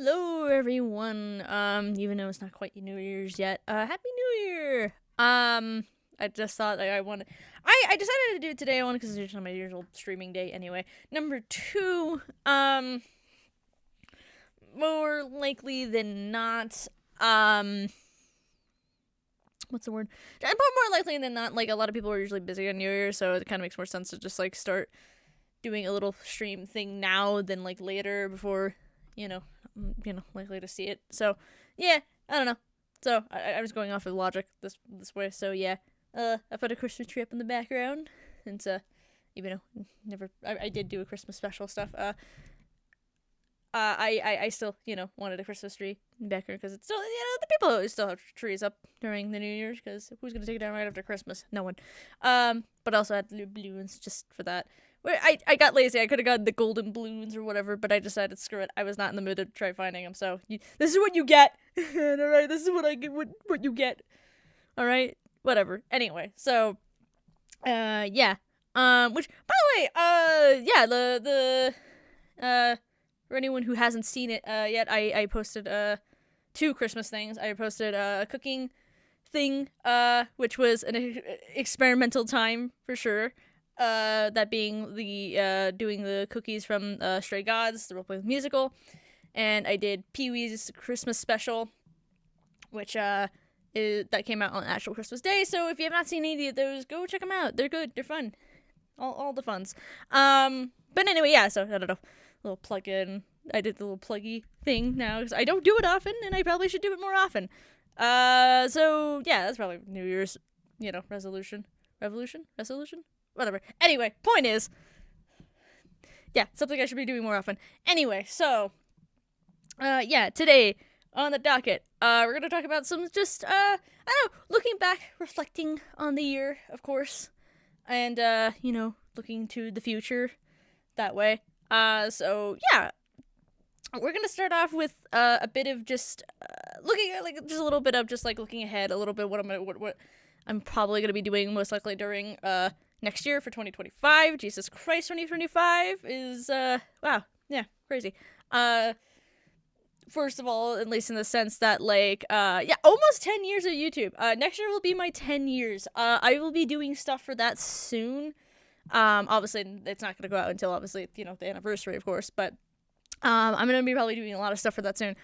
Hello, everyone. Even though it's not quite New Year's yet, Happy New Year. I just thought I wanted. I decided to do it today. One, because it's usually my usual streaming day anyway. Number two, more likely than not, what's the word? More likely than not, like a lot of people are usually busy on New Year, so it kind of makes more sense to just like start doing a little stream thing now than like later before, likely to see it. So, yeah, I don't know. So I was going off of logic this way. So yeah, I put a Christmas tree up in the background, and even though I did do a Christmas special stuff. I still wanted a Christmas tree in the background because it's still the people still have trees up during the New Year's because who's gonna take it down right after Christmas? No one. But also had the balloons just for that. Where I got lazy. I could have gotten the golden balloons or whatever, but I decided screw it. I was not in the mood to try finding them. So this is what you get. All right, this is what I get. What you get. All right, whatever. Anyway, so yeah. Which by the way, yeah, for anyone who hasn't seen it yet, I posted two Christmas things. I posted a cooking thing, which was an experimental time for sure. That being the doing the cookies from Stray Gods, the role-playing musical, and I did Pee-wee's Christmas special, which that came out on actual Christmas Day. So if you have not seen any of those, go check them out. They're good. They're fun. All the funs. But anyway, yeah. So I don't know, little plug-in. I did the little pluggy thing now because I don't do it often, and I probably should do it more often. So yeah, that's probably New Year's, resolution. Whatever. Anyway, point is, yeah, something I should be doing more often. Anyway, so, yeah, today on the docket, we're gonna talk about some just, I don't know, looking back, reflecting on the year, of course, and, looking to the future that way. So, yeah, we're gonna start off with, a bit of just, looking at, just a little bit of just, looking ahead, a little bit what I'm probably gonna be doing most likely during, next year for 2025. Jesus Christ, 2025 is, wow, yeah, crazy. First of all, at least in the sense that, almost 10 years of YouTube. Next year will be my 10 years. I will be doing stuff for that soon. Obviously, it's not gonna go out until, obviously, the anniversary, of course, but, I'm gonna be probably doing a lot of stuff for that soon.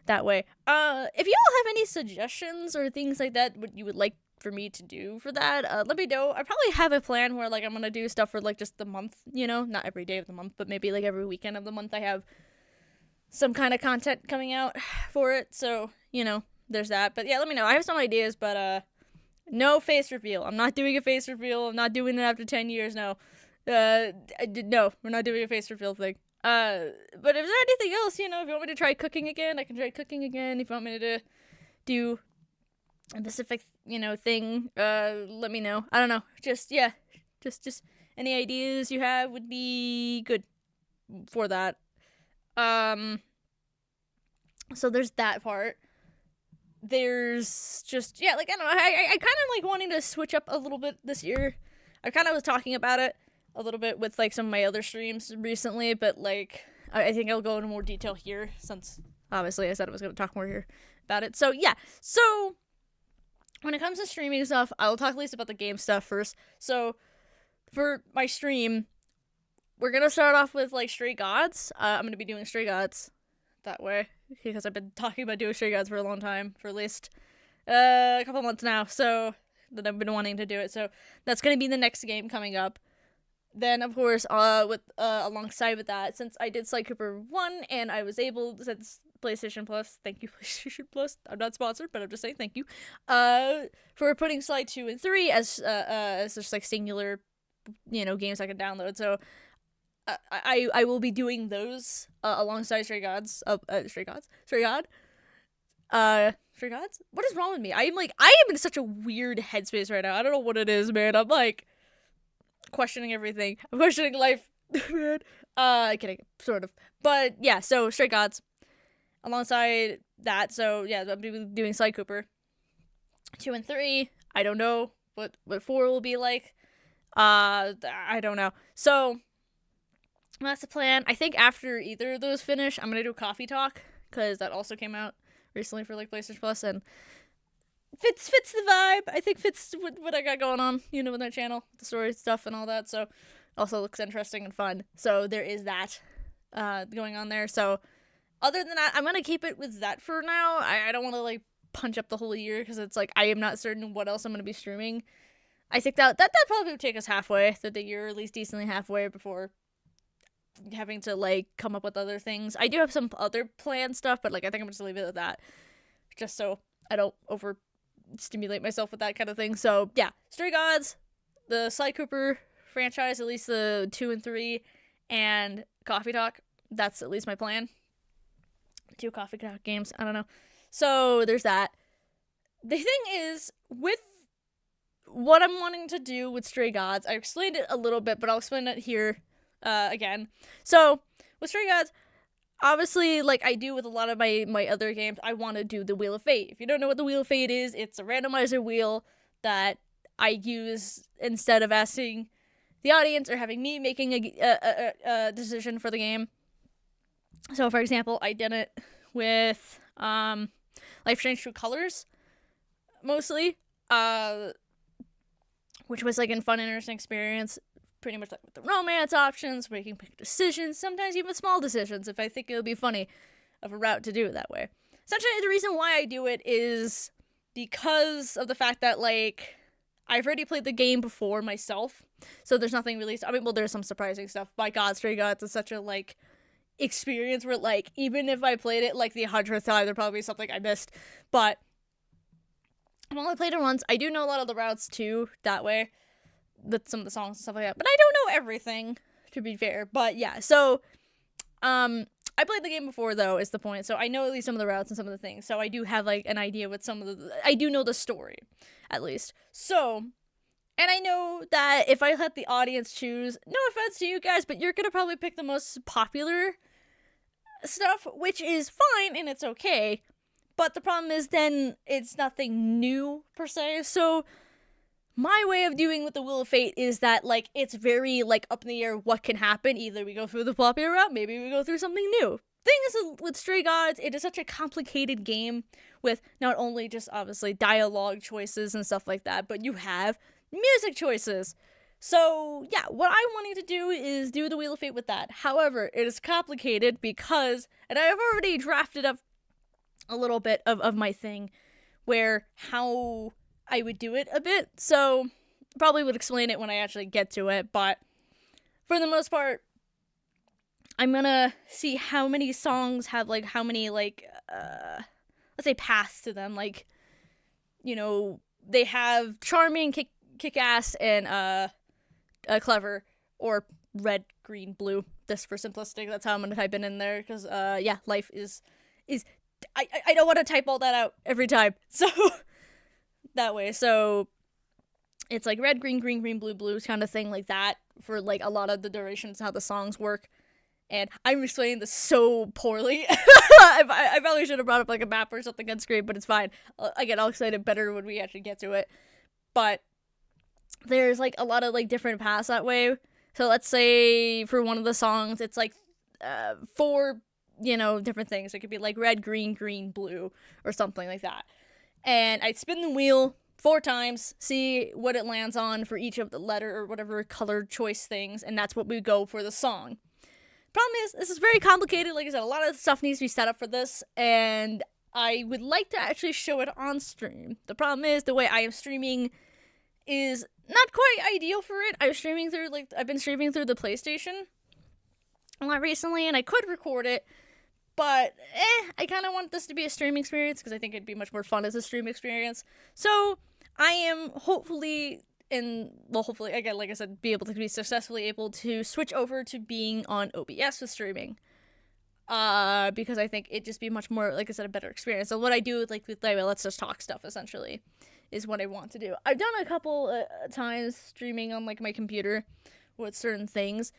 That way. If you all have any suggestions or things like that, what you would like for me to do for that, let me know. I probably have a plan where I'm gonna do stuff for just the month, not every day of the month, but maybe every weekend of the month I have some kind of content coming out for it. So there's that. But yeah, let me know. I have some ideas, but no face reveal. I'm not doing a face reveal. I'm not doing it after 10 years. No, no, we're not doing a face reveal thing. But if there's anything else, if you want me to try cooking again, I can try cooking again. If you want me to do a specific, thing, let me know. I don't know. Just any ideas you have would be good for that. So there's that part. There's just, I don't know, I kind of wanting to switch up a little bit this year. I kind of was talking about it a little bit with some of my other streams recently, but I think I'll go into more detail here since obviously I said I was going to talk more here about it. So yeah, so when it comes to streaming stuff, I'll talk at least about the game stuff first. So for my stream, we're going to start off with Stray Gods. I'm going to be doing Stray Gods that way because I've been talking about doing Stray Gods for a long time, for at least a couple months now. So that I've been wanting to do it. So that's going to be the next game coming up. Then, of course, alongside with that, since I did Sly Cooper 1 and I was able, since PlayStation Plus, thank you, PlayStation Plus, I'm not sponsored, but I'm just saying thank you, for putting Sly 2 and 3 as just singular, games I can download. So, I will be doing those, alongside Stray Gods, Stray God? Stray Gods? What is wrong with me? I am in such a weird headspace right now. I don't know what it is, man. I'm questioning everything. I'm questioning life. Man. Kidding, sort of. But yeah, so Stray Gods. Alongside that, so yeah, I'm doing Sly Cooper 2 and 3. I don't know what 4 will be like. I don't know. So that's the plan. I think after either of those finish, I'm gonna do Coffee Talk because that also came out recently for like PlayStation Plus, and fits the vibe. I think fits what I got going on, with my channel, the story stuff and all that. So also looks interesting and fun. So there is that going on there. So other than that, I'm gonna keep it with that for now. I don't want to like punch up the whole year because it's like I am not certain what else I'm gonna be streaming. I think that probably would take us halfway through the year, at least decently halfway, before having to like come up with other things. I do have some other planned stuff, but like I think I'm just gonna leave it at that, just so I don't overstimulate myself with that kind of thing. So yeah, Stray Gods, the Sly Cooper franchise, at least the 2 and 3, and Coffee Talk. That's at least my plan. 2 Coffee Talk games. I don't know. So there's that. The thing is, with what I'm wanting to do with Stray Gods, I explained it a little bit, but I'll explain it here again. So with Stray Gods, obviously, like I do with a lot of my other games, I want to do the Wheel of Fate. If you don't know what the Wheel of Fate is, it's a randomizer wheel that I use instead of asking the audience or having me making a decision for the game. So, for example, I did it with Life Strange True Colors, mostly, which was like a fun, interesting experience. Pretty much like with the romance options, making big decisions, sometimes even small decisions, if I think it would be funny of a route to do it that way. Essentially, the reason why I do it is because of the fact that, like, I've already played the game before myself, so there's nothing really, there's some surprising stuff. My God, Stray Gods is such a, like, experience where, like, even if I played it, like, the 100th time, there'd probably be something I missed, but I've only played it once. I do know a lot of the routes, too, that way, with some of the songs and stuff like that, but I don't know everything, to be fair. But yeah, so I played the game before, though, is the point, so I know at least some of the routes and some of the things, so I do have like an idea with some of the, I do know the story, at least. So, and I know that if I let the audience choose, no offense to you guys, but you're gonna probably pick the most popular stuff, which is fine and it's okay, but the problem is then it's nothing new per se. So my way of doing with the Wheel of Fate is that, like, it's very, like, up in the air what can happen. Either we go through the popular route, maybe we go through something new. Thing is, with Stray Gods, it is such a complicated game with not only just, obviously, dialogue choices and stuff like that, but you have music choices. So, yeah, what I'm wanting to do is do the Wheel of Fate with that. However, it is complicated because, and I've already drafted up a little bit of my thing, where how I would do it a bit, so probably would explain it when I actually get to it, but for the most part, I'm gonna see how many songs have, like, how many, like, let's say paths to them, like, they have charming, kick-ass, and, clever, or red, green, blue, this for simplistic, that's how I'm gonna type it in there, because, yeah, life is, I don't want to type all that out every time, so that way, so it's like red, green, green, green, blue, blue kind of thing, like that, for like a lot of the durations, how the songs work. And I'm explaining this so poorly. I probably should have brought up like a map or something on screen, but it's fine. Again, I'll explain it better when we actually get to it. But there's like a lot of like different paths that way. So let's say for one of the songs, it's like 4, different things. It could be like red, green, green, blue, or something like that. And I'd spin the wheel 4 times, see what it lands on for each of the letter or whatever color choice things, and that's what we go for the song. Problem is, this is very complicated. Like I said, a lot of stuff needs to be set up for this, and I would like to actually show it on stream. The problem is, the way I am streaming is not quite ideal for it. I've been streaming through the PlayStation a lot recently, and I could record it, but, I kind of want this to be a stream experience, because I think it'd be much more fun as a stream experience. So, I am hopefully, again, like I said, be able to be successfully able to switch over to being on OBS with streaming. Because I think it'd just be much more, like I said, a better experience. So what I do with Let's Just Talk stuff, essentially, is what I want to do. I've done a couple times streaming on, like, my computer with certain things.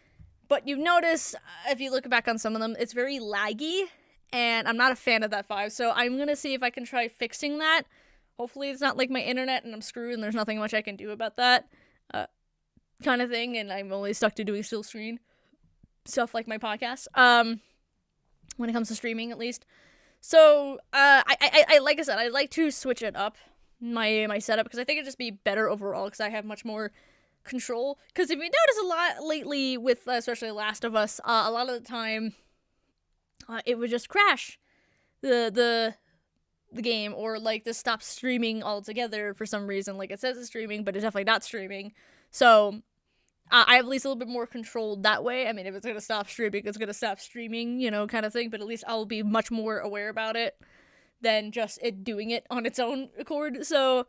But you've noticed, if you look back on some of them, it's very laggy, and I'm not a fan of that vibe, so I'm gonna see if I can try fixing that. Hopefully it's not like my internet and I'm screwed and there's nothing much I can do about that, kind of thing, and I'm only stuck to doing still screen stuff like my podcast, when it comes to streaming, at least. So, I like I said, I like to switch it up, my setup, because I think it'd just be better overall, because I have much more control. Because if you notice a lot lately with, especially Last of Us, a lot of the time, it would just crash the game, or like just stop streaming altogether for some reason. Like, it says it's streaming, but it's definitely not streaming. So I have at least a little bit more control that way. I mean, if it's gonna stop streaming, it's gonna stop streaming, kind of thing. But at least I'll be much more aware about it than just it doing it on its own accord. So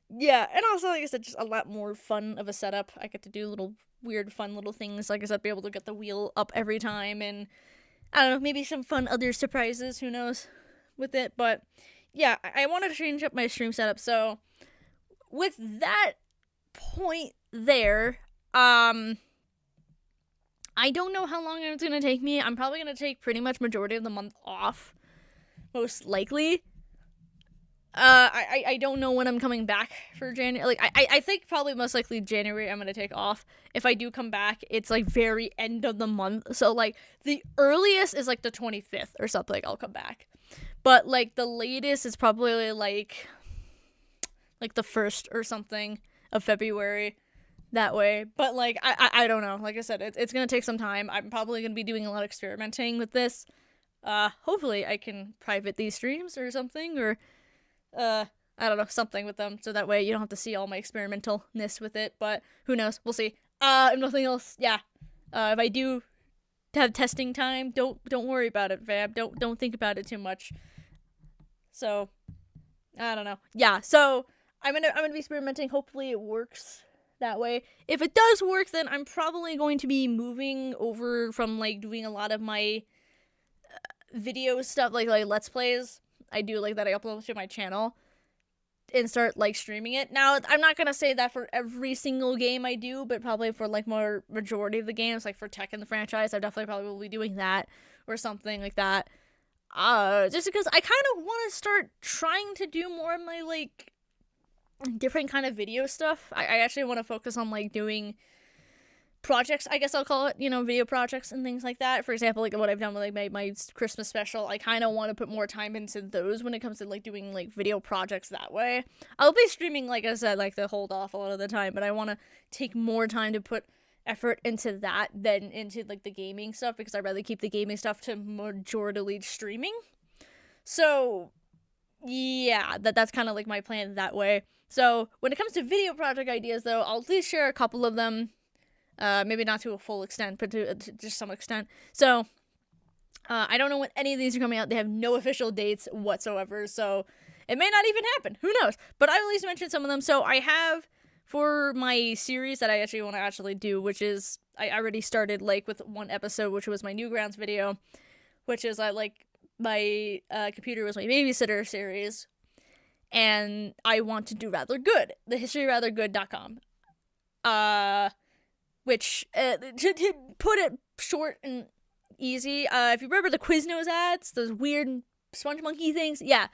yeah, and also, like I said, just a lot more fun of a setup. I get to do little weird, fun little things. Like I said, be able to get the wheel up every time, and I don't know, maybe some fun other surprises. Who knows with it? But yeah, I wanted to change up my stream setup. So with that point there, I don't know how long it's gonna take me. I'm probably gonna take pretty much majority of the month off, most likely. I don't know when I'm coming back for January. Like, I think probably most likely January I'm gonna take off. If I do come back, it's like very end of the month. So like the earliest is like the 25th or something. I'll come back, but like the latest is probably like the 1st or something of February. That way. But like I don't know. Like I said, it's gonna take some time. I'm probably gonna be doing a lot of experimenting with this. Hopefully I can private these streams or something, or I don't know, something with them, so that way you don't have to see all my experimentalness with it. But who knows? We'll see. If nothing else, yeah. If I do have testing time, don't worry about it, fam. Don't think about it too much. So I don't know. Yeah. So I'm gonna be experimenting. Hopefully it works that way. If it does work, then I'm probably going to be moving over from like doing a lot of my video stuff, like Let's Plays. I do like that I upload to my channel, and start like streaming it. Now, I'm not gonna say that for every single game I do, but probably for like more majority of the games, like for Tekken the franchise, I definitely probably will be doing that or something like that. Just because I kind of want to start trying to do more of my like different kind of video stuff. I actually want to focus on like doing projects, I guess I'll call it, video projects and things like that. For example, like what I've done with like my Christmas special, I kind of want to put more time into those when it comes to like doing like video projects that way. I'll be streaming, like I said, like the hold off a lot of the time, but I want to take more time to put effort into that than into like the gaming stuff, because I'd rather keep the gaming stuff to majority streaming. So yeah, that's kind of like my plan that way. So when it comes to video project ideas, though, I'll at least share a couple of them. Maybe not to a full extent, but to just some extent. So I don't know when any of these are coming out. They have no official dates whatsoever, so it may not even happen. Who knows? But I'll at least mention some of them. So I have, for my series that I actually want to do, which is, I already started like with one episode, which was my Newgrounds video, which is like my computer was my babysitter series, and I want to do Rather Good, the historyrathergood.com. Which, to put it short and easy, if you remember the Quiznos ads, those weird Sponge Monkey things, yeah,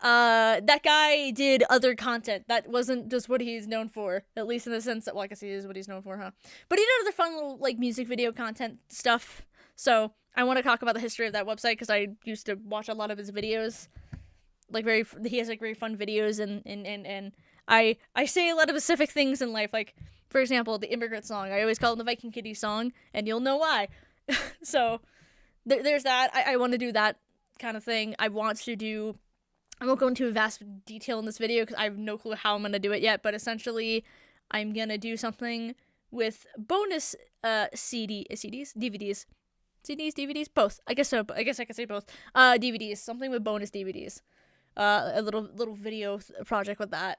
that guy did other content. That wasn't just what he's known for, at least in the sense that, well, I guess he is what he's known for, huh? But he did other fun little, like, music video content stuff, so I want to talk about the history of that website, because I used to watch a lot of his videos. Like, he has, like, very fun videos, and I say a lot of specific things in life, like, for example, the Immigrant Song. I always call it the Viking Kitty song, and you'll know why. So, there's that. I want to do that kind of thing. I won't go into vast detail in this video, because I have no clue how I'm going to do it yet, but essentially, I'm going to do something with bonus DVDs? CDs, DVDs? Both. I guess so. I guess I could say both. DVDs. Something with bonus DVDs. A little video project with that.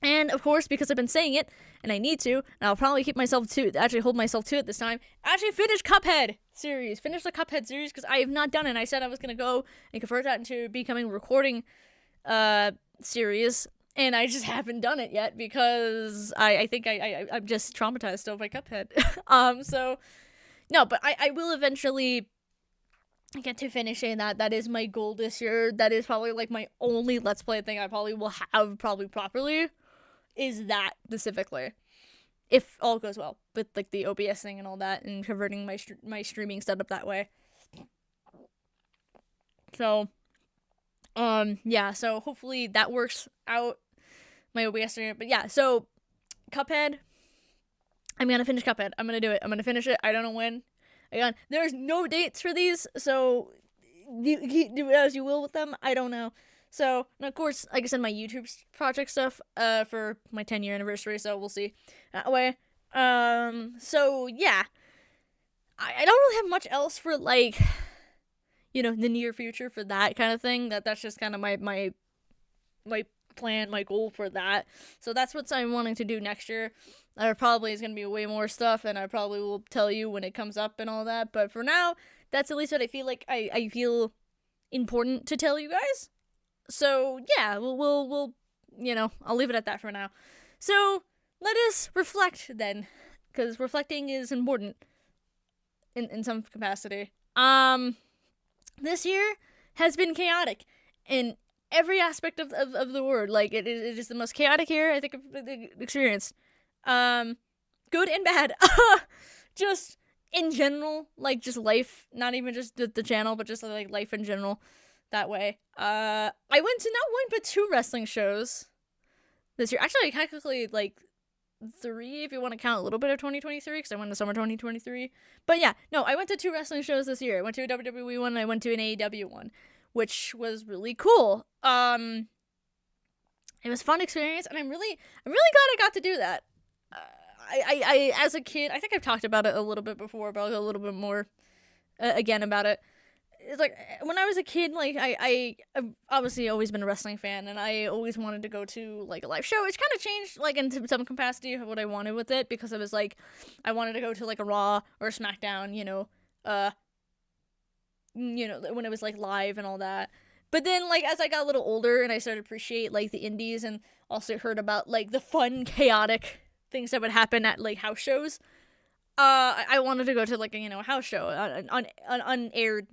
And of course, because I've been saying it, and I need to, and I'll probably hold myself to it this time, actually finish Cuphead series. Finish the Cuphead series, because I have not done it. I said I was going to go and convert that into becoming a recording series, and I just haven't done it yet, because I think I'm just traumatized still by Cuphead. So, no, but I will eventually get to finishing that. That is my goal this year. That is probably like my only Let's Play thing I probably will have properly, is that specifically, if all goes well with like the OBS thing and all that, and converting my streaming setup that way. So, yeah, so hopefully that works out. My OBS, but yeah, so Cuphead. I'm gonna finish Cuphead. I'm gonna do it. I'm gonna finish it. I don't know when. Again, there's no dates for these, so you do as you will with them. I don't know. So, and of course, like I said, my YouTube project stuff for my 10-year anniversary, so we'll see that way. So yeah, I don't really have much else for, like, the near future for that kind of thing. That's just kind of my plan, my goal for that. So that's what I'm wanting to do next year. There probably is going to be way more stuff, and I probably will tell you when it comes up and all that. But for now, that's at least what I feel like I feel important to tell you guys. So yeah, we'll I'll leave it at that for now. So let us reflect then, because reflecting is important in some capacity. This year has been chaotic in every aspect of the word. Like, it is the most chaotic year I think I've experienced. Good and bad. Just in general, like, just life, not even just the channel, but just like life in general, that way. I went to not one but 2 wrestling shows this year. Actually, technically, like, 3 if you want to count a little bit of 2023, because I went to summer 2023. But yeah, no, I went to 2 wrestling shows this year. I went to a WWE one and I went to an AEW one, which was really cool. It was a fun experience, and I'm really glad I got to do that. I as a kid, I think I've talked about it a little bit before, but I'll go a little bit more again about it. It's like, when I was a kid, like, I've obviously always been a wrestling fan, and I always wanted to go to, like, a live show. It's kind of changed, like, into some capacity of what I wanted with it, because it was like, I wanted to go to, like, a Raw or a SmackDown, when it was, like, live and all that. But then, like, as I got a little older and I started to appreciate, like, the indies, and also heard about, like, the fun, chaotic things that would happen at, like, house shows, I wanted to go to, like, a house show, an unaired,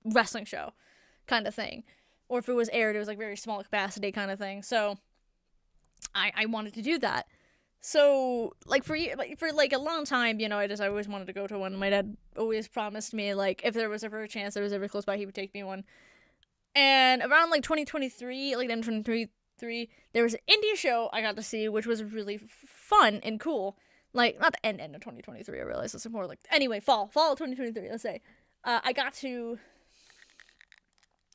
wrestling show kind of thing. Or if it was aired, it was, like, very small capacity kind of thing. So I wanted to do that. So, like, for a long time, I always wanted to go to one. My dad always promised me, like, if there was ever a chance that was ever close by, he would take me one. And around, like, 2023, like, then 2023, there was an indie show I got to see, which was really fun and cool. Like, not the end of 2023, I realize it's more like, anyway, fall of 2023, let's say. I got to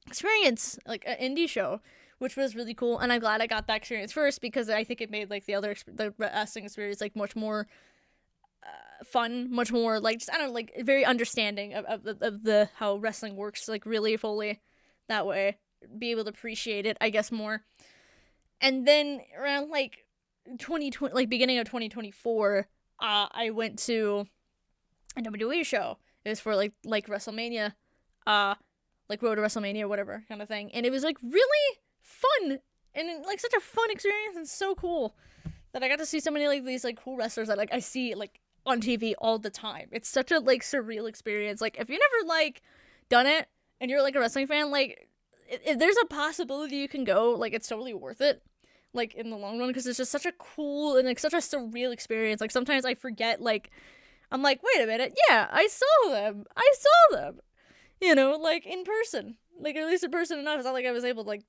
experience, like, an indie show, which was really cool, and I'm glad I got that experience first, because I think it made, like, the wrestling experience, like, much more fun, much more, like, just, I don't know, like, very understanding of the how wrestling works, like, really fully that way. Be able to appreciate it, I guess, more. And then around, like, 2020, like, beginning of 2024, I went to a WWE show. It was for, like WrestleMania, like, Road to WrestleMania or whatever kind of thing, and it was, like, really fun, and, like, such a fun experience, and so cool that I got to see so many, like, these, like, cool wrestlers that, like, I see, like, on TV all the time. It's such a, like, surreal experience. Like, if you never, like, done it and you're, like, a wrestling fan, like, if there's a possibility you can go, like, it's totally worth it, like, in the long run, because it's just such a cool and, like, such a surreal experience. Like, sometimes I forget, like, I'm like, wait a minute, yeah, I saw them, like, in person. Like, at least in person enough. It's not like I was able to, like,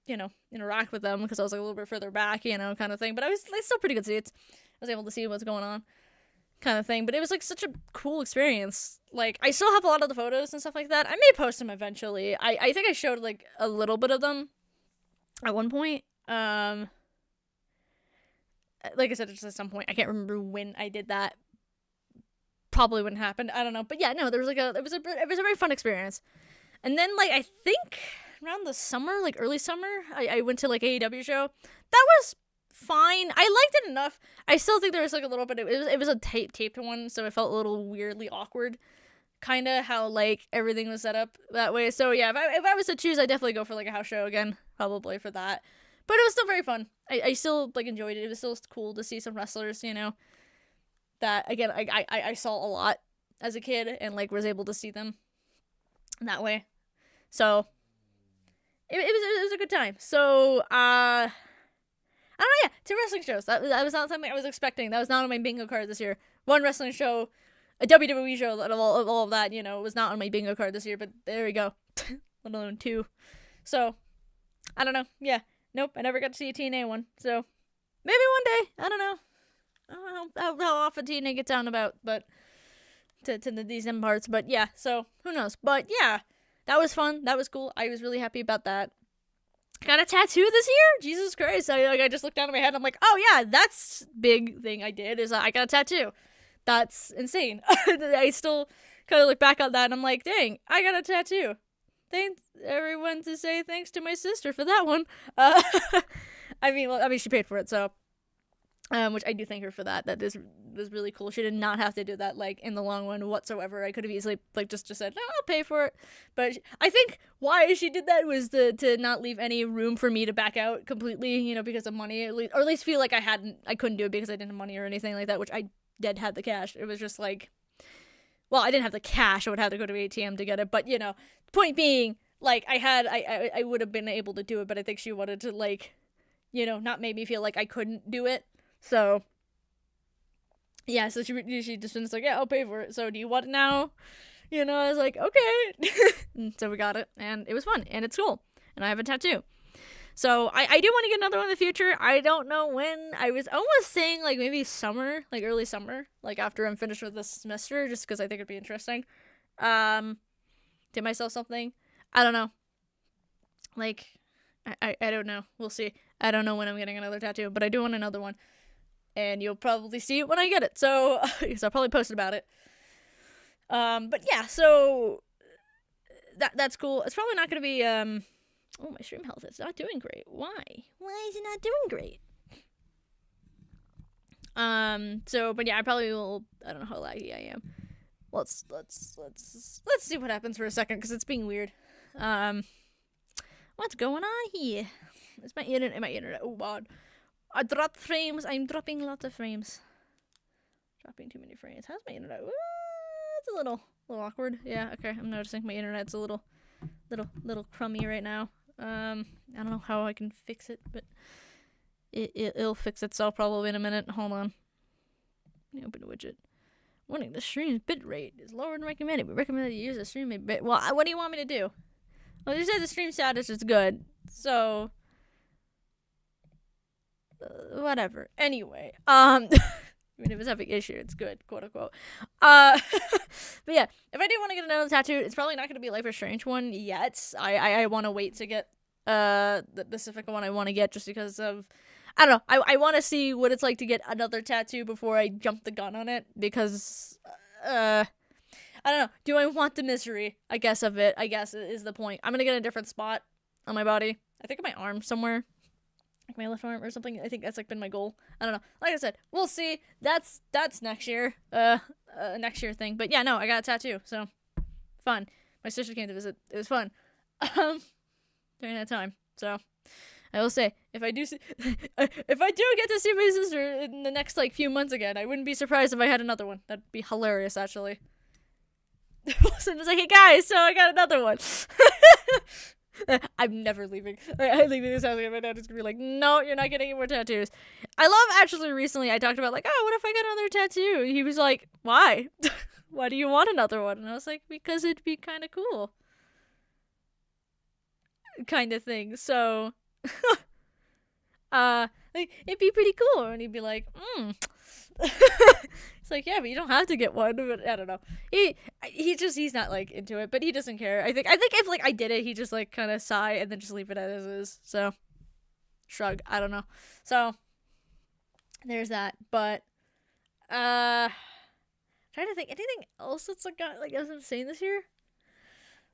interact with them, because I was, like, a little bit further back, kind of thing. But I was, like, still pretty good seats. I was able to see what's going on, kind of thing. But it was, like, such a cool experience. Like, I still have a lot of the photos and stuff like that. I may post them eventually. I think I showed, like, a little bit of them at one point. Like I said, just at some point. I can't remember when I did that. Probably wouldn't happen. I don't know. But yeah, no, there was, like, it was a very fun experience. And then, like, I think around the summer, like, early summer, I went to, like, AEW show. That was fine. I liked it enough. I still think there was, like, a little bit of, it was a taped one, so it felt a little weirdly awkward. Kind of how, like, everything was set up that way. So, yeah, if I was to choose, I'd definitely go for, like, a house show again. Probably for that. But it was still very fun. I still, like, enjoyed it. It was still cool to see some wrestlers, that, again, I saw a lot as a kid, and, like, was able to see them that way. So it was a good time. So I don't know, yeah, 2 wrestling shows. That was not something I was expecting. That was not on my bingo card this year. 1 wrestling show, a WWE show, let all of that, was not on my bingo card this year, but there we go. Let alone 2. So, I don't know. Yeah. Nope, I never got to see a TNA one. So, maybe one day. I don't know. I don't know how often TNA gets out and about, but to these end parts. But yeah, so who knows? But yeah, that was fun. That was cool. I was really happy about that. Got a tattoo this year? Jesus Christ. I just looked down at my head and I'm like, oh yeah, that's big thing I did is I got a tattoo. That's insane. I still kind of look back on that and I'm like, dang, I got a tattoo. Thanks everyone to say thanks to my sister for that one. I mean, she paid for it, so which I do thank her for that. That was really cool. She did not have to do that, like, in the long run whatsoever. I could have easily, like, just said, no, I'll pay for it. But I think why she did that was to not leave any room for me to back out completely, because of money, or at least feel like I couldn't do it because I didn't have money or anything like that, which I did have the cash. It was just like, well, I didn't have the cash. I would have to go to the ATM to get it. But, point being, like, I would have been able to do it, but I think she wanted to, like, not make me feel like I couldn't do it. So, yeah, so she just was like, yeah, I'll pay for it. So, do you want it now? I was like, okay. And so we got it, and it was fun, and it's cool. And I have a tattoo. So, I do want to get another one in the future. I don't know when. I was almost saying, like, maybe summer, like, early summer, like, after I'm finished with this semester, just because I think it'd be interesting. Did myself something. I don't know. Like, I don't know. We'll see. I don't know when I'm getting another tattoo, but I do want another one. And you'll probably see it when I get it. So, because I'll probably post about it. But yeah, so that's cool. It's probably not going to be, oh, my stream health is not doing great. Why? Why is it not doing great? So, but yeah, I probably will, I don't know how laggy I am. Let's see what happens for a second, because it's being weird. What's going on here? It's my internet. Oh, God. I dropped frames. I'm dropping lots of frames. Dropping too many frames. How's my internet? It's a little awkward. Yeah, okay. I'm noticing my internet's a little crummy right now. I don't know how I can fix it, but it'll fix itself probably in a minute. Hold on. Open widget. Warning, the stream's bitrate is lower than recommended. We recommend that you use a stream bit. Well, what do you want me to do? Well, you said the stream status is good, so whatever. Anyway, I mean, it was having issue. It's good, quote unquote. But yeah, if I do want to get another tattoo, it's probably not going to be a Life is Strange one yet. I want to wait to get the specific one I want to get just because of, I don't know. I want to see what it's like to get another tattoo before I jump the gun on it because I don't know. Do I want the misery? I guess is the point. I'm gonna get a different spot on my body. I think on my arm somewhere. Like my left arm or something. I think that's like been my goal. I don't know. Like I said, we'll see. That's next year. Next year thing. But yeah, no, I got a tattoo. So fun. My sister came to visit. It was fun. During that time. So I will say, if I do get to see my sister in the next like few months again, I wouldn't be surprised if I had another one. That'd be hilarious, actually. So it's like, hey guys, so I got another one. I'm never leaving. I'm leaving this house. My dad is gonna be like, no, you're not getting any more tattoos. I love, actually, recently I talked about like, oh, what if I got another tattoo? He was like, why? Why do you want another one? And I was like, because it'd be kind of cool. Kind of thing. So, like, it'd be pretty cool. And he'd be like, It's like, yeah, but you don't have to get one. But I don't know. He's not like into it, but he doesn't care. I think if like I did it, he just like kind of sigh and then just leave it as is. So shrug. I don't know. So there's that. But trying to think anything else that's like got like as insane this year.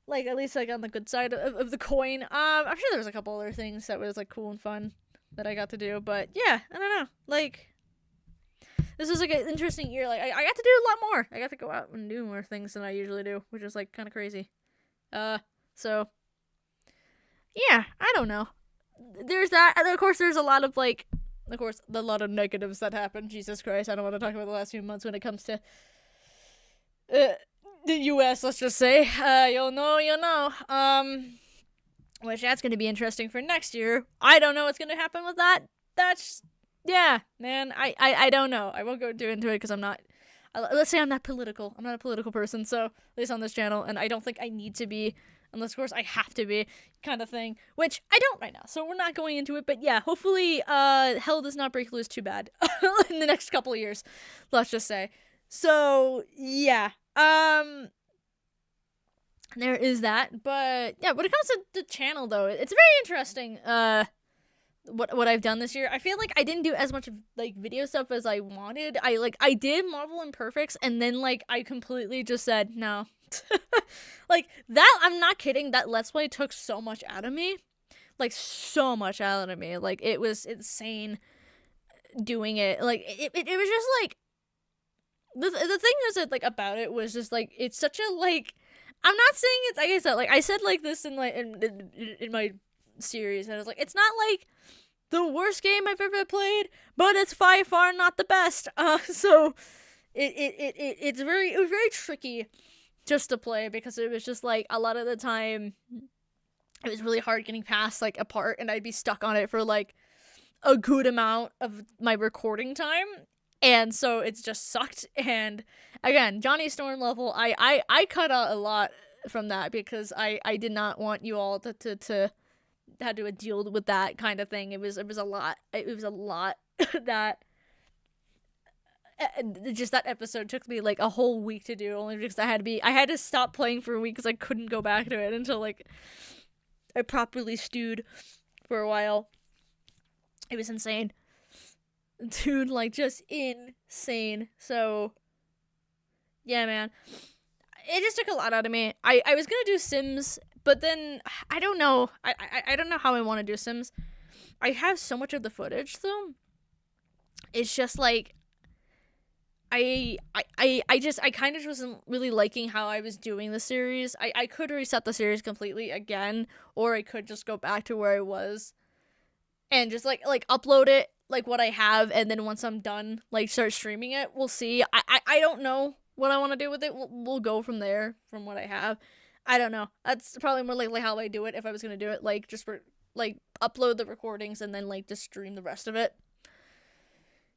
Like at least like on the good side of the coin. I'm sure there was a couple other things that was like cool and fun that I got to do. But yeah, I don't know. Like, this was like an interesting year. Like I got to do a lot more. I got to go out and do more things than I usually do, which is like kind of crazy. So yeah, I don't know. There's that, and of course there's a lot of like, of course, a lot of negatives that happened. Jesus Christ, I don't want to talk about the last few months when it comes to the U.S. Let's just say, you'll know. Which that's gonna be interesting for next year. I don't know what's gonna happen with that. Yeah, man, I don't know. I won't go into it because I'm not let's say I'm not political. I'm not a political person, so at least on this channel, and I don't think I need to be, unless of course I have to be, kind of thing, which I don't right now. So we're not going into it, but yeah, hopefully hell does not break loose too bad in the next couple of years, let's just say. So yeah, there is that. But yeah, when it comes to the channel though, it's very interesting what I've done this year. I feel like I didn't do as much like video stuff as I wanted. I did Marvel Imperfects, and then like I completely just said no. Like that, I'm not kidding, that Let's Play took so much out of me. Like so much out of me. Like it was insane doing it. Like it was just like the thing is that like about it was just like it's such a like, I'm not saying it's like I said, like I said like this in like in my series, and I was like, it's not like the worst game I've ever played, but it's by far not the best. So it was very tricky just to play, because it was just like a lot of the time it was really hard getting past like a part, and I'd be stuck on it for like a good amount of my recording time, and so it's just sucked. And again, Johnny Storm level, I cut out a lot from that, because I did not want you all to had to deal with that kind of thing. It was a lot. It was a lot that just that episode took me like a whole week to do, only because I had to stop playing for a week because I couldn't go back to it until like I properly stewed for a while. It was insane, dude, like just insane. So yeah, man, it just took a lot out of me. I was gonna do Sims, but then I don't know. I don't know how I want to do Sims. I have so much of the footage though. It's just like I kind of just wasn't really liking how I was doing the series. I could reset the series completely again, or I could just go back to where I was and just like upload it like what I have, and then once I'm done, like start streaming it. We'll see. I don't know what I want to do with it. We'll go from there, from what I have. I don't know. That's probably more likely how I do it if I was gonna do it. Like just for like upload the recordings and then like just stream the rest of it.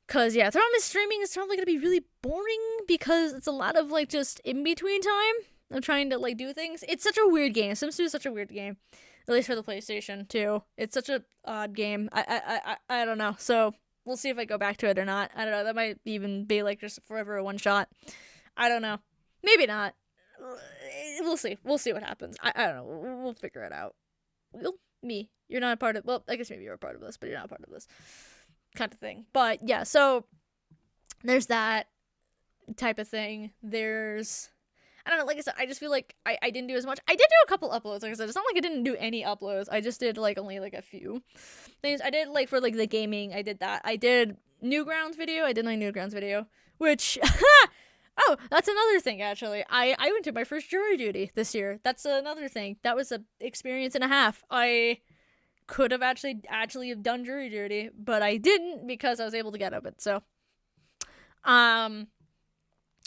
Cause yeah, Throne is streaming is probably gonna be really boring, because it's a lot of like just in between time of trying to like do things. It's such a weird game. Sims 2 is such a weird game, at least for the PlayStation too. It's such a odd game. I don't know. So we'll see if I go back to it or not. I don't know. That might even be like just forever a one shot. I don't know. Maybe not. We'll see. We'll see what happens. I don't know. We'll figure it out. Me. You're not a part of. Well, I guess maybe you're a part of this, but you're not a part of this kind of thing. But yeah, so there's that type of thing. There's, I don't know, like I said, I just feel like I didn't do as much. I did do a couple uploads. Like I said, it's not like I didn't do any uploads. I just did like only like a few things. I did like for like the gaming, I did that. I did Newgrounds video. I did my Newgrounds video, which oh, that's another thing actually. I went to my first jury duty this year. That's another thing. That was an experience and a half. I could have actually have done jury duty, but I didn't because I was able to get it. So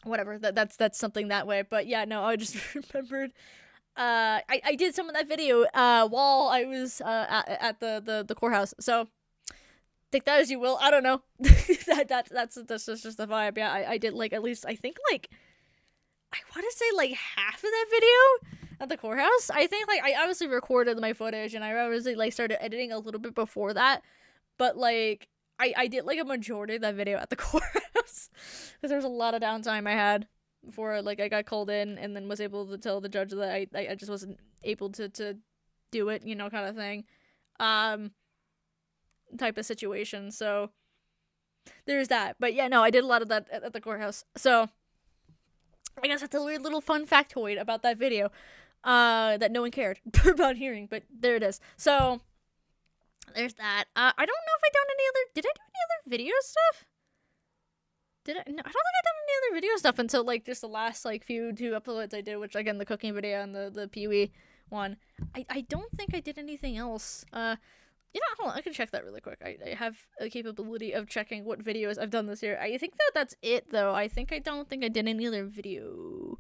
whatever, that's something that way. But yeah, no, I just remembered I did some of that video while I was at the courthouse. So take that as you will. I don't know. that's just the vibe. Yeah, I did like at least I think like I want to say like half of that video at the courthouse. I think like I obviously recorded my footage and I obviously like started editing a little bit before that, but like I did like a majority of that video at the courthouse because there was a lot of downtime I had before like I got called in, and then was able to tell the judge that I just wasn't able to do it, you know, kind of thing, type of situation. So there's that. But yeah, no, I did a lot of that at the courthouse. So I guess that's a weird little fun factoid about that video that no one cared about hearing, but there it is. So there's that. I don't know if I done any other. Did I do any other video stuff? No, I don't think I done any other video stuff until like just the last like two uploads I did, which again the cooking video and the Pee-wee one. I don't think I did anything else. You know, hold on, I can check that really quick. I have a capability of checking what videos I've done this year. I think that's it though. I don't think I did any other video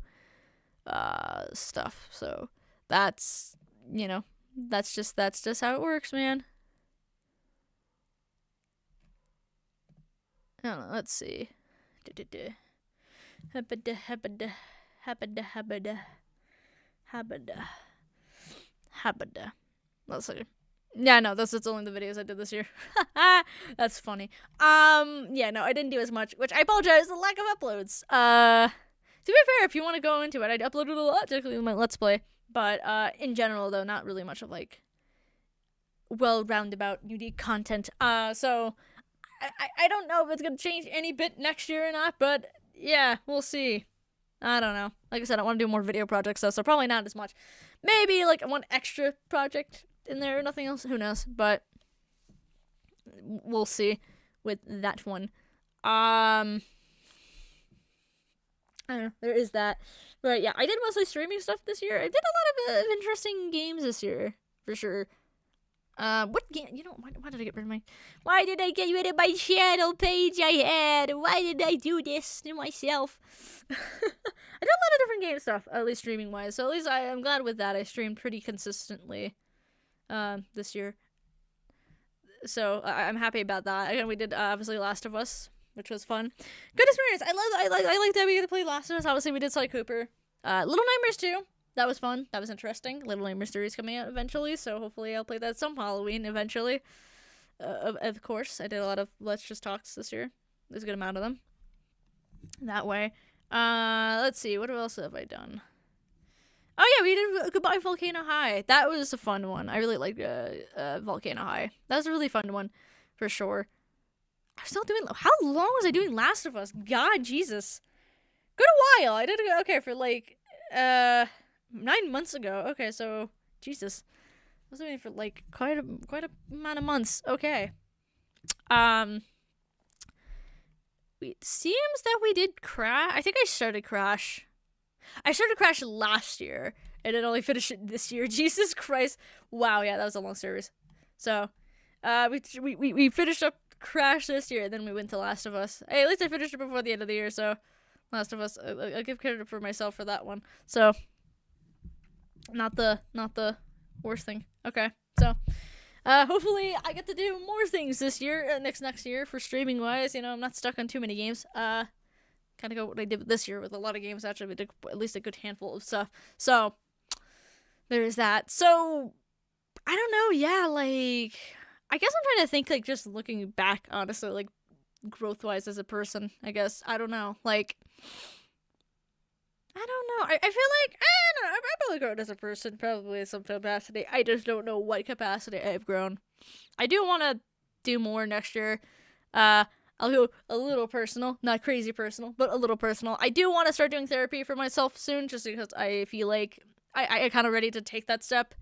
stuff. So that's, you know, that's just how it works, man. I don't know, let's see. Habada, habada, habada, habada, habada, habada. Let's see. Yeah, no, that's only the videos I did this year. That's funny. Yeah, no, I didn't do as much, which I apologize for the lack of uploads. To be fair, if you want to go into it, I uploaded a lot, particularly with my Let's Play. But in general, though, not really much of like well-roundabout, unique content. So I don't know if it's gonna change any bit next year or not, but yeah, we'll see. I don't know. Like I said, I want to do more video projects, though, so probably not as much. Maybe like one extra project in there or nothing else. Who knows? But we'll see with that one. I don't know. There is that. But yeah, I did mostly streaming stuff this year. I did a lot of interesting games this year, for sure. What game? You know, why did I get rid of my? Why did I get rid of my channel page I had? Why did I do this to myself? I did a lot of different game stuff, at least streaming wise. So at least I'm glad with that. I streamed pretty consistently, this year. So I'm happy about that. Again, we did obviously Last of Us, which was fun. Good experience. I like that we get to play Last of Us. Obviously, we did Sly Cooper. Little Nightmares 2. That was fun. That was interesting. Little Nightmares 3 is coming out eventually, so hopefully I'll play that some Halloween eventually. Of course, I did a lot of Let's Just Talks this year. There's a good amount of them. That way. Let's see. What else have I done? Oh yeah, we did Goodbye Volcano High. That was a fun one. I really liked Volcano High. That was a really fun one, for sure. I'm still doing. How long was I doing Last of Us? God, Jesus, good a while. I did it okay for like 9 months ago. Okay, so Jesus, I was doing it for like quite a amount of months. Okay. It seems that we did Crash. I think I started Crash. I started Crash last year, and then only finished it this year. Jesus Christ! Wow, yeah, that was a long series. So, we finished up Crash this year, and then we went to Last of Us. Hey, at least I finished it before the end of the year. So, Last of Us, I'll give credit for myself for that one. So, not the worst thing. Okay, so. Hopefully I get to do more things this year, next year for streaming wise. You know, I'm not stuck on too many games. Kind of go what I did this year with a lot of games. Actually, we did at least a good handful of stuff. So there's that. So I don't know. Yeah, like I guess I'm trying to think, like just looking back, honestly, like growth wise as a person. I guess I don't know. Like I don't know. I feel like I don't know. I've probably grown as a person, probably in some capacity. I just don't know what capacity I've grown. I do want to do more next year. I'll go a little personal, not crazy personal, but a little personal. I do want to start doing therapy for myself soon, just because I feel like I kind of ready to take that step.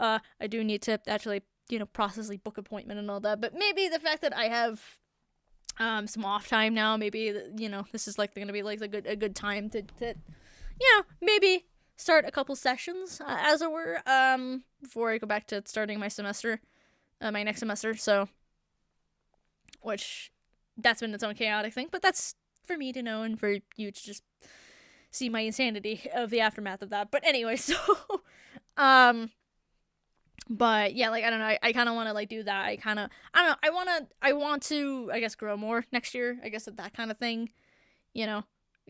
I do need to actually, process like book appointment and all that. But maybe the fact that I have some off time now, maybe this is like gonna be like a good time to maybe start a couple sessions, as it were, before I go back to starting my semester, my next semester. So, which. That's been its own chaotic thing, but that's for me to know and for you to just see my insanity of the aftermath of that. But anyway, so, but yeah, like, I don't know, I kind of want to, like, do that. I don't know, I want to, I guess, grow more next year, I guess, that kind of thing,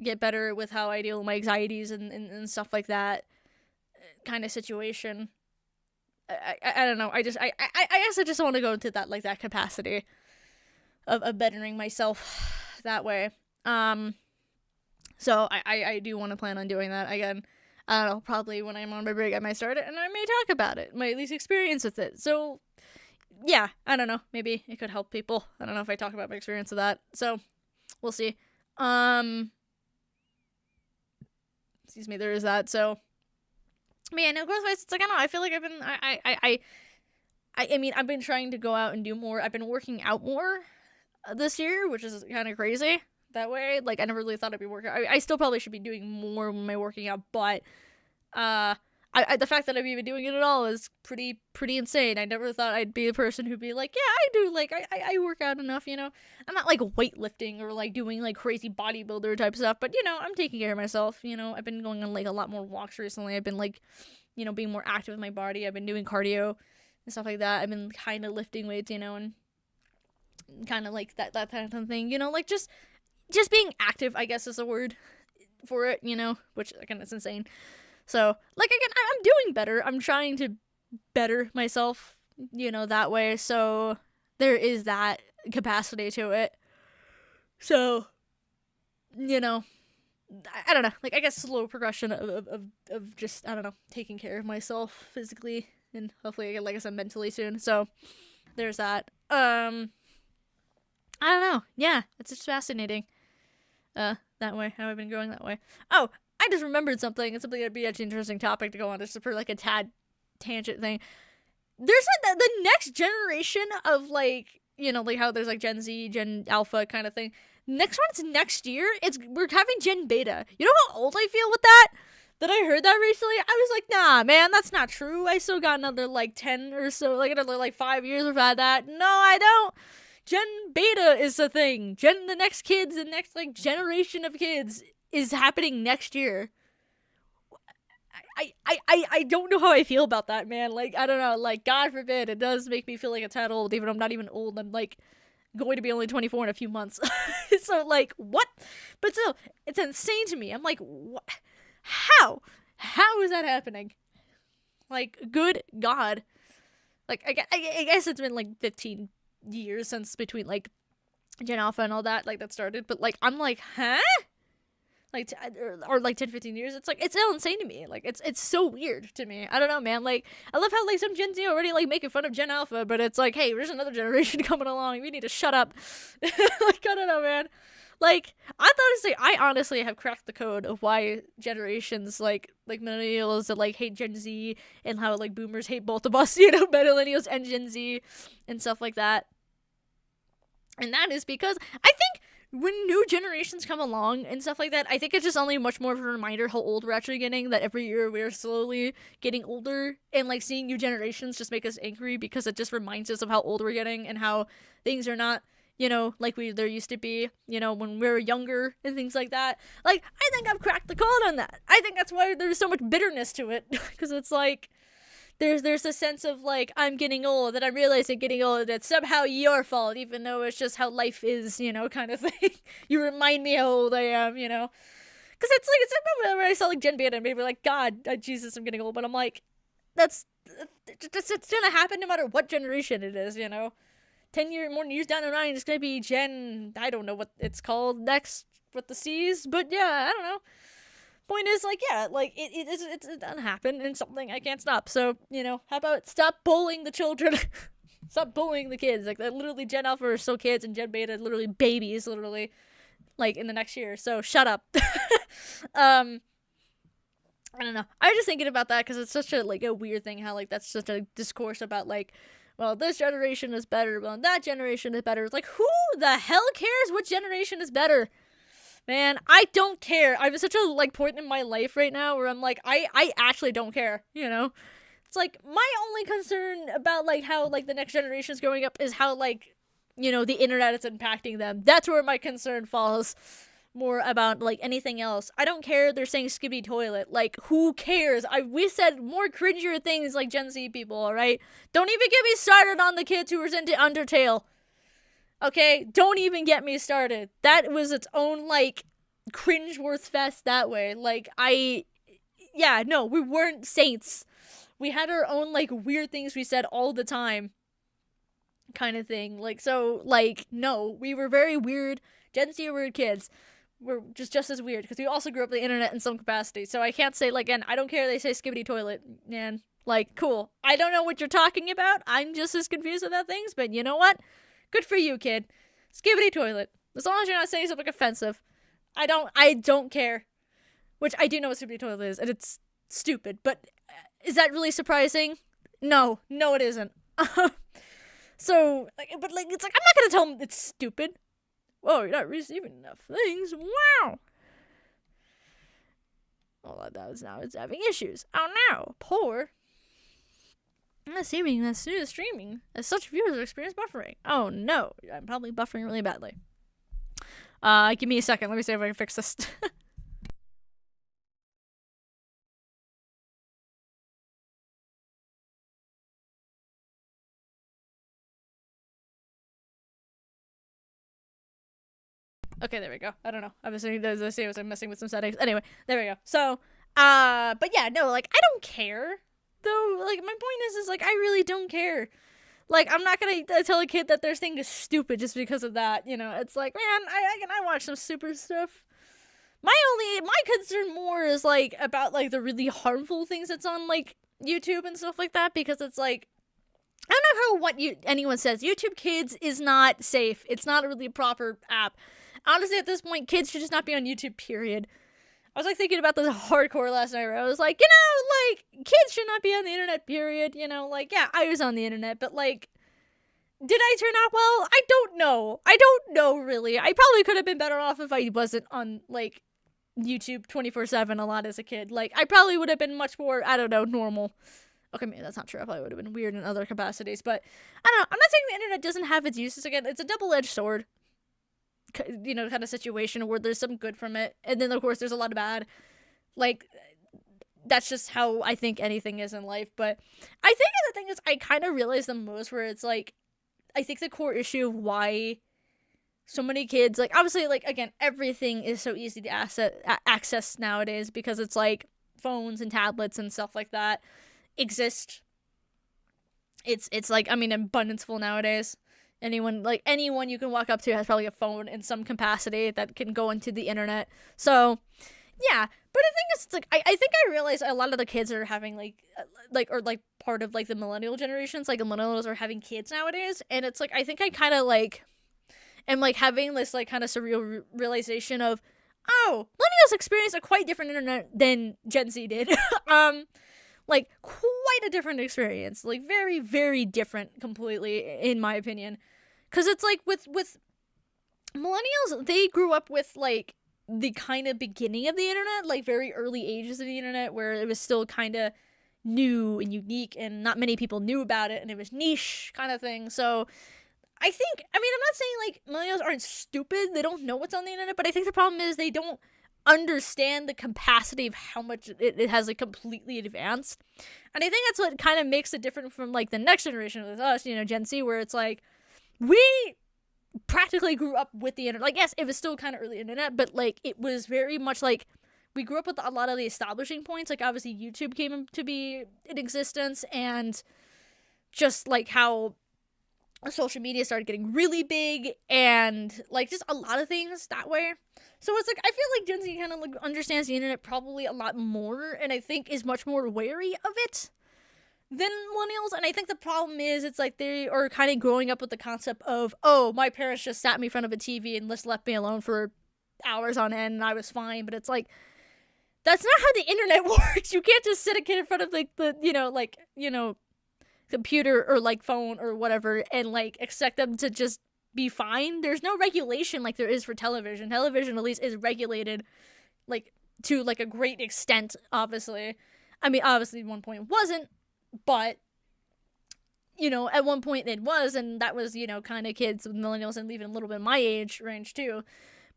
get better with how I deal with my anxieties and stuff like that kind of situation. I don't know, I guess I just want to go into that, like, that capacity of bettering myself that way. So I do want to plan on doing that again. I don't know, probably when I'm on my break I might start it and I may talk about it, might at least experience with it. So yeah, I don't know, maybe it could help people. I don't know if I talk about my experience with that. So we'll see. Excuse me, there is that. So yeah, no, growth wise, it's like, I don't know, I feel like I've been I mean, I've been trying to go out and do more. I've been working out more this year, which is kind of crazy that way. Like, I never really thought I'd be working. I still probably should be doing more of my working out, but the fact that I'm even doing it at all is pretty insane. I never thought I'd be the person who'd be like, yeah, I do, like, I work out enough, I'm not like weightlifting or like doing like crazy bodybuilder type stuff, but I'm taking care of myself. I've been going on like a lot more walks recently. I've been like, being more active with my body. I've been doing cardio and stuff like that. I've been kind of lifting weights, and kind of like that kind of thing, like just being active, I guess is a word for it, you know, which again is insane. So like again, I'm doing better. I'm trying to better myself, you know, that way. So there is that capacity to it. So, you know, I don't know. Like, I guess slow progression of just, I don't know, taking care of myself physically and hopefully, like I said, mentally soon. So, there's that. I don't know. Yeah, it's just fascinating. That way, how I've been going that way. Oh, I just remembered something. It's something that'd be actually an interesting topic to go on, just for like a tad tangent thing. There's like the next generation of like, you know, like how there's like Gen Z, Gen Alpha kind of thing. Next one's next year. We're having Gen Beta. You know how old I feel with that? That I heard that recently. I was like, nah, man, that's not true. I still got another like 10 or so, like another like 5 years without that. No, I don't. Gen Beta is the thing. The next kids, the next like generation of kids is happening next year. I don't know how I feel about that, man. Like, I don't know. Like, God forbid, it does make me feel like a tad old, even though I'm not even old. I'm like going to be only 24 in a few months. So, like, what? But still, it's insane to me. I'm like, what? How? How is that happening? Like, good God. Like, I guess it's been like 15 years since between like Gen Alpha and all that, like, that started. But, like, I'm like, huh? Like or like 10-15 years. It's like, it's still insane to me. Like, it's so weird to me. I don't know, man. Like, I love how like some Gen Z already like making fun of Gen Alpha, but it's like, hey, there's another generation coming along, we need to shut up. Like, I don't know, man. Like, I honestly have cracked the code of why generations like millennials that like hate Gen Z, and how like boomers hate both of us, you know, millennials and Gen Z and stuff like that. And that is because I think when new generations come along and stuff like that, I think it's just only much more of a reminder how old we're actually getting, that every year we're slowly getting older, and like seeing new generations just make us angry, because it just reminds us of how old we're getting and how things are not, you know, like there used to be, you know, when we were younger and things like that. Like, I think I've cracked the code on that. I think that's why there's so much bitterness to it, because it's like, there's a sense of like, I'm getting old, and I'm realizing getting old, it's somehow your fault, even though it's just how life is, you know, kind of thing. You remind me how old I am, you know, because it's like whenever I saw like Gen Beta and maybe like, God, Jesus, I'm getting old, but I'm like, that's it's gonna happen no matter what generation it is, you know. 10 more years down the line, it's gonna be Gen, I don't know what it's called next with the C's, but yeah, I don't know. Point is, like, yeah, like, it's gonna happen, and something I can't stop. So, you know, how about stop bullying the children? Stop bullying the kids. Like, that literally, Gen Alpha are still kids, and Gen Beta literally babies, literally, like, in the next year. So shut up. I don't know. I was just thinking about that because it's such a like a weird thing how like that's such a discourse about like, well, this generation is better, well, that generation is better. It's like, who the hell cares which generation is better? Man, I don't care. I'm at such a like point in my life right now where I'm like, I actually don't care, you know? It's like, my only concern about like how like the next generation is growing up is how like, you know, the internet is impacting them. That's where my concern falls more about like anything else. I don't care they're saying skibby toilet. Like, who cares? We said more cringier things like Gen Z people, alright? Don't even get me started on the kids who were into Undertale. Okay, don't even get me started. That was its own like cringeworth fest that way. Like, yeah, no, we weren't saints. We had our own like weird things we said all the time, kind of thing. Like, so, like, no, we were very weird. Gen Z weird kids. We're just as weird because we also grew up the internet in some capacity. So I can't say like, again, I don't care they say skibbity toilet, man. Like, cool. I don't know what you're talking about. I'm just as confused about things, but you know what? Good for you, kid. Skibbity toilet. As long as you're not saying something offensive. I don't care. Which I do know what skibbity toilet is, and it's stupid. But is that really surprising? No, it isn't. So, like, but like, it's like, I'm not gonna tell him it's stupid. Whoa, you're not receiving enough things. Wow. All that was now it's having issues. Oh no, poor. Assuming that streaming as such viewers experience buffering. Oh no, I'm probably buffering really badly. Give me a second. Let me see if I can fix this. Okay, there we go. I don't know. I was messing with some settings. Anyway, there we go. So, but yeah, no, like, I don't care, though. Like, my point is like, I really don't care. Like, I'm not gonna tell a kid that their thing is stupid just because of that, you know? It's like, man, I watch some super stuff. My concern more is, like, about, like, the really harmful things that's on, like, YouTube and stuff like that, because it's like, I don't know what anyone says. YouTube Kids is not safe. It's not a really proper app. Honestly, at this point, kids should just not be on YouTube, period. I was, like, thinking about this hardcore last night where I was like, you know, like, kids should not be on the internet, period. You know, like, yeah, I was on the internet, but, like, did I turn out well? I don't know. I don't know, really. I probably could have been better off if I wasn't on, like, YouTube 24/7 a lot as a kid. Like, I probably would have been much more, I don't know, normal. Okay, maybe that's not true. I probably would have been weird in other capacities, but I don't know. I'm not saying the internet doesn't have its uses. Again, it's a double-edged sword, you know, kind of situation where there's some good from it, and then, of course, there's a lot of bad. Like, that's just how I think anything is in life, but I think the thing is, I kind of realize the most where it's, like, I think the core issue of why so many kids, like, obviously, like, again, everything is so easy to access nowadays because it's, like, phones and tablets and stuff like that exist. It's like, I mean, abundance full nowadays. Anyone you can walk up to has probably a phone in some capacity that can go into the internet. So, yeah. But the thing is, it's like, I think I realize a lot of the kids are having, or part of, like, the millennial generations, like, the millennials are having kids nowadays, and it's like, I think I kind of, like, am, like, having this, like, kind of surreal realization of, oh, millennials experience a quite different internet than Gen Z did. Like, quite a different experience. Like, very, very different completely, in my opinion. Because it's like, with millennials, they grew up with, like, the kind of beginning of the internet, like, very early ages of the internet, where it was still kind of new and unique, and not many people knew about it, and it was niche kind of thing. So, I think, I mean, I'm not saying, like, millennials aren't stupid, they don't know what's on the internet, but I think the problem is they don't understand the capacity of how much it has, like, completely advanced. And I think that's what kind of makes it different from, like, the next generation with us, you know, Gen Z, where it's like, we practically grew up with the internet. Like, yes, it was still kind of early internet, but, like, it was very much like, we grew up with a lot of the establishing points. Like, obviously YouTube came to be in existence, and just, like, how social media started getting really big, and, like, just a lot of things that way. So it's like, I feel like Gen Z kind of, like, understands the internet probably a lot more, and I think is much more wary of it than millennials. And I think the problem is, it's like they are kind of growing up with the concept of, oh, my parents just sat me in front of a TV and just left me alone for hours on end and I was fine. But it's like, that's not how the internet works. You can't just sit a kid in front of, like, the computer or, like, phone or whatever and, like, expect them to just be fine. There's no regulation like there is for television. Television, at least, is regulated, like, to, like, a great extent, obviously. I mean, obviously at one point it wasn't, but, you know, at one point it was, and that was, you know, kind of kids with millennials and even a little bit my age range too.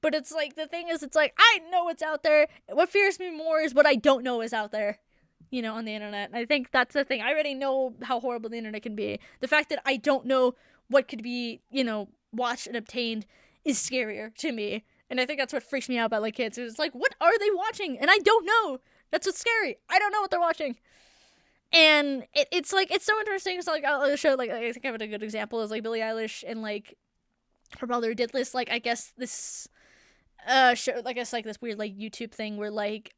But it's like, the thing is, it's like, I know what's out there. What fears me more is what I don't know is out there, you know, on the internet. And I think that's the thing. I already know how horrible the internet can be. The fact that I don't know what could be, you know, watched and obtained is scarier to me. And I think that's what freaks me out about, like, kids. It's like, what are they watching? And I don't know. That's what's scary. I don't know what they're watching. And it's like, it's so interesting. So, like, I'll show, like, I think I have a good example is, like, Billie Eilish and, like, her brother did this, like, I guess this show, I guess, like, this weird, like, YouTube thing where, like,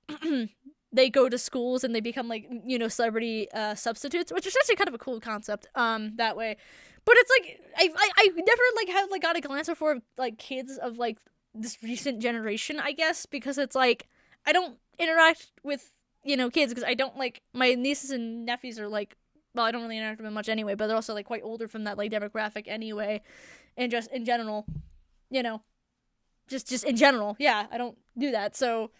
they go to schools and they become, like, you know, celebrity substitutes, which is actually kind of a cool concept that way. But it's like, I never, like, have, like, got a glance before of, like, kids of, like, this recent generation, I guess, because it's like, I don't interact with, you know, kids, because I don't, like, my nieces and nephews are, like, well, I don't really interact with them much anyway, but they're also, like, quite older from that, like, demographic anyway, and just in general, you know, just in general, yeah, I don't do that. So,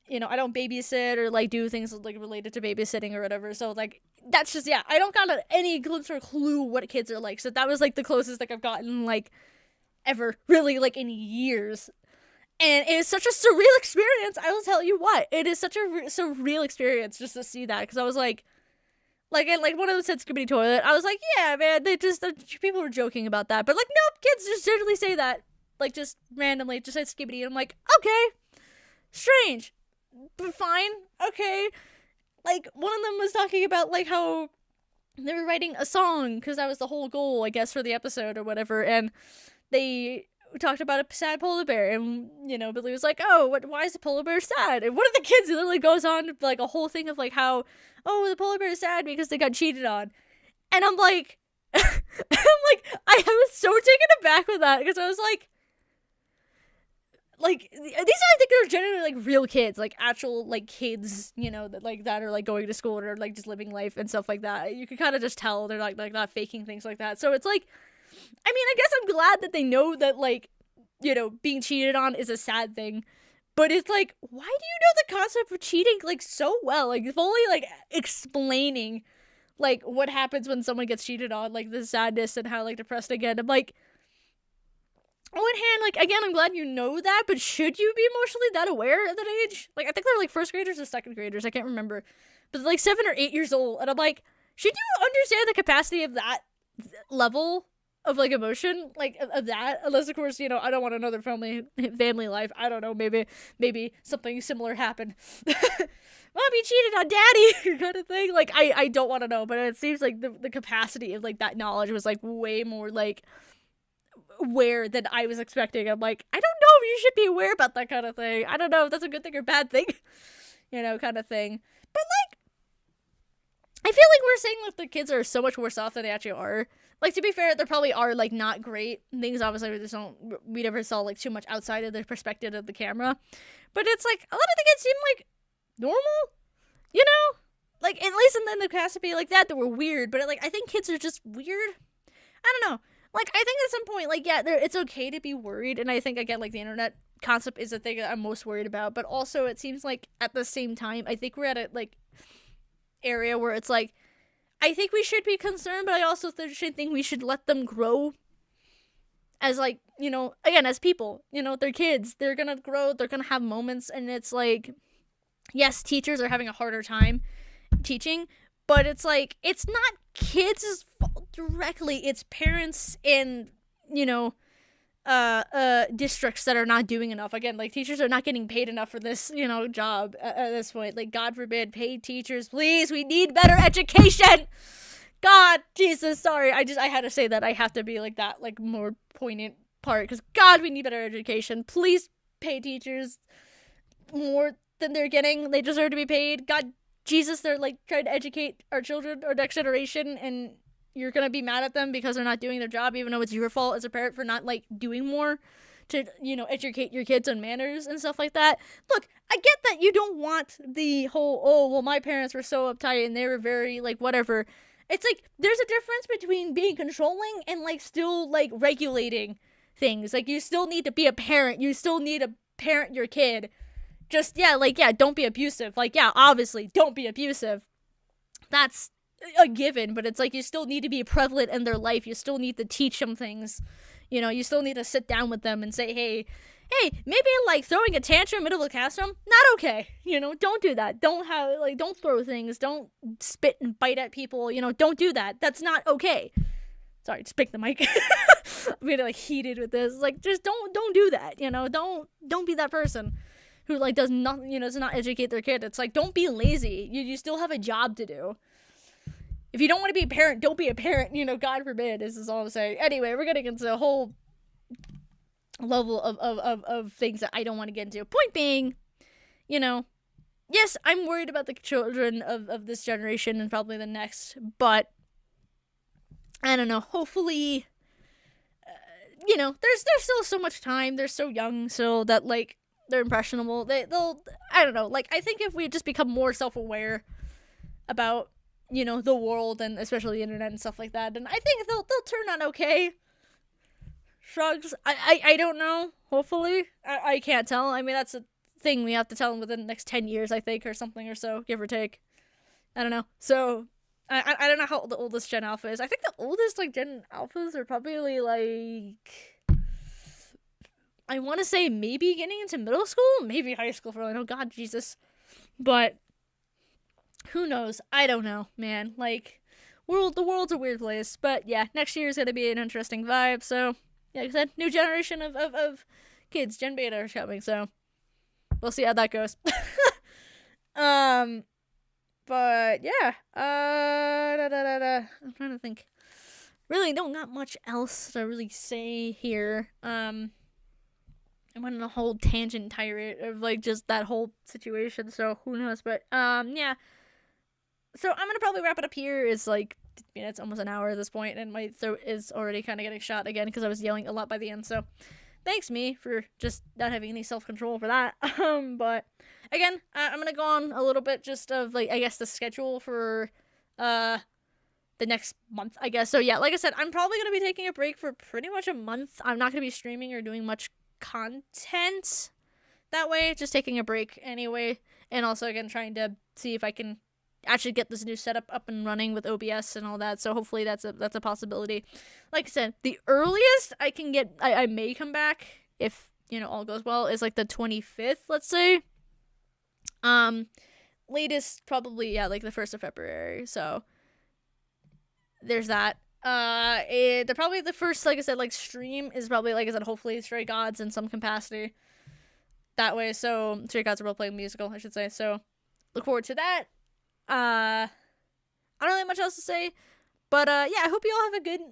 you know, I don't babysit or, like, do things, like, related to babysitting or whatever. So, like, that's just, yeah, I don't got any glimpse or clue what kids are like. So that was, like, the closest, like, I've gotten, like, ever, really, like, in years. And it is such a surreal experience. I will tell you what, it is such a surreal experience just to see that. Because I was like, and, like, one of them said Skibidi Toilet. I was like, yeah, man, people were joking about that. But, like, nope, kids just generally say that. like just randomly just said skibbity, and I'm like, okay, strange, but fine, okay. Like, one of them was talking about like how they were writing a song because that was the whole goal, I guess, for the episode or whatever, and they talked about a sad polar bear, and Billy was like, oh, why is the polar bear sad? And one of the kids literally goes on like a whole thing of like how, oh, the polar bear is sad because they got cheated on. And I'm like I was so taken aback with that, because I was like these are, I think, they're generally like real kids, like actual like kids, that are like going to school or like just living life and stuff like that. You can kind of just tell they're like not faking things like that. So it's like, I mean, I guess I'm glad that they know that, like, being cheated on is a sad thing. But it's like, why do you know the concept of cheating, like, so well? Like, if only, like, explaining, like, what happens when someone gets cheated on, like, the sadness and how, like, depressed they get. I'm like, on one hand, like, again, I'm glad you know that, but should you be emotionally that aware at that age? Like, I think they're, like, first graders or second graders, I can't remember. But they're, like, 7 or 8 years old, and I'm like, should you understand the capacity of that level of like emotion, like of that? Unless, of course, I don't want another family life. I don't know, maybe something similar happened. Mommy cheated on daddy kind of thing. Like, I don't want to know, but it seems like the capacity of like that knowledge was like way more like aware than I was expecting. I'm like, I don't know if you should be aware about that kind of thing. I don't know if that's a good thing or bad thing, kind of thing. But like, I feel like we're saying like the kids are so much worse off than they actually are. Like, to be fair, there probably are like not great things. Obviously, we never saw like too much outside of the perspective of the camera. But it's like a lot of the kids seem like normal, like at least in the capacity like that were weird. But like, I think kids are just weird. I don't know. Like, I think at some point, like, yeah, it's okay to be worried. And I think, again, like, the internet concept is the thing that I'm most worried about. But also, it seems like at the same time, I think we're at a like area where it's like, I think we should be concerned, but I also should think we should let them grow as, like, again, as people. They're kids. They're gonna grow. They're gonna have moments. And it's like, yes, teachers are having a harder time teaching, but it's like, it's not kids' fault directly. It's parents and, districts that are not doing enough. Again, like, teachers are not getting paid enough for this, job at this point. Like, God forbid, paid teachers, please. We need better education. God, Jesus, sorry. I had to say that. I have to be like that, like, more poignant part, because God, we need better education. Please pay teachers more than they're getting. They deserve to be paid. God, Jesus, they're like trying to educate our children, our next generation, and you're gonna be mad at them because they're not doing their job, even though it's your fault as a parent for not like doing more to educate your kids on manners and stuff like that. Look, I get that you don't want the whole, oh well, my parents were so uptight and they were very like whatever. It's like there's a difference between being controlling and like still like regulating things. Like, you still need to be a parent. You still need to parent your kid. Just, yeah, like, yeah, don't be abusive. Like, yeah, obviously, don't be abusive. That's a given, but it's like you still need to be prevalent in their life. You still need to teach them things. You still need to sit down with them and say, hey, maybe like throwing a tantrum in the middle of the classroom, not okay. Don't do that. Don't throw things. Don't spit and bite at people. Don't do that. That's not okay. Sorry, just pick the mic. I'm getting like heated with this. Like, just don't do that. Don't be that person who like does nothing, does not educate their kid. It's like, don't be lazy. You still have a job to do. If you don't want to be a parent, don't be a parent. God forbid. This is all I'm saying. Anyway, we're getting into a whole level of things that I don't want to get into. Point being, yes, I'm worried about the children of this generation and probably the next, but I don't know. Hopefully, there's still so much time. They're so young, so that like they're impressionable. They'll I don't know. Like, I think if we just become more self-aware about the world and especially the internet and stuff like that, and I think they'll turn out okay. Shrugs. I don't know. Hopefully, I can't tell. I mean, that's a thing we have to tell them within the next 10 years, I think, or something or so, give or take. I don't know. So I don't know how the oldest Gen Alpha is. I think the oldest like Gen Alphas are probably like, I want to say maybe getting into middle school, maybe high school for all I know. God, Jesus. But who knows? I don't know, man. Like, the world's a weird place. But yeah, next year is going to be an interesting vibe. So yeah, like I said, new generation of kids, Gen Beta are coming, so we'll see how that goes. But yeah, I'm trying to think. Really, not much else to really say here. I went on a whole tangent tirade of like just that whole situation, so who knows? But yeah. So I'm gonna probably wrap it up here. It's like it's almost an hour at this point, and my throat is already kind of getting shot again because I was yelling a lot by the end. So thanks me for just not having any self-control for that. But again, I'm gonna go on a little bit just of like I guess the schedule for the next month, I guess. So yeah, like I said, I'm probably gonna be taking a break for pretty much a month. I'm not gonna be streaming or doing much content that way, just taking a break anyway, and also again trying to see if I can actually get this new setup up and running with OBS and all that. So hopefully that's a possibility. Like I said, the earliest I can get, I may come back if all goes well, is like the 25th, let's say. Latest probably like the 1st of February. So there's that. They're probably the first, like I said, like stream is probably, like I said, hopefully Stray Gods in some capacity that way. So Stray Gods are role-playing musical, I should say. So look forward to that. I don't really have much else to say, but yeah, I hope you all have a good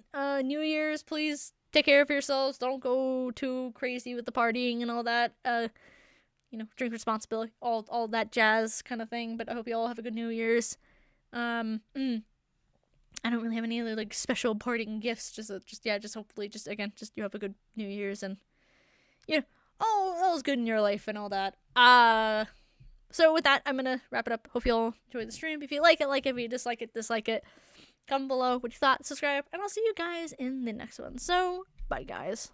New Year's. Please take care of yourselves. Don't go too crazy with the partying and all that. Drink responsibly, all that jazz kind of thing. But I hope you all have a good New Year's. I don't really have any other like special parting gifts. Just hopefully, just you have a good New Year's and all is good in your life and all that. So with that, I'm gonna wrap it up. Hope you all enjoyed the stream. If you like it, if you dislike it, dislike it. Comment below what you thought, subscribe, and I'll see you guys in the next one. So, bye guys.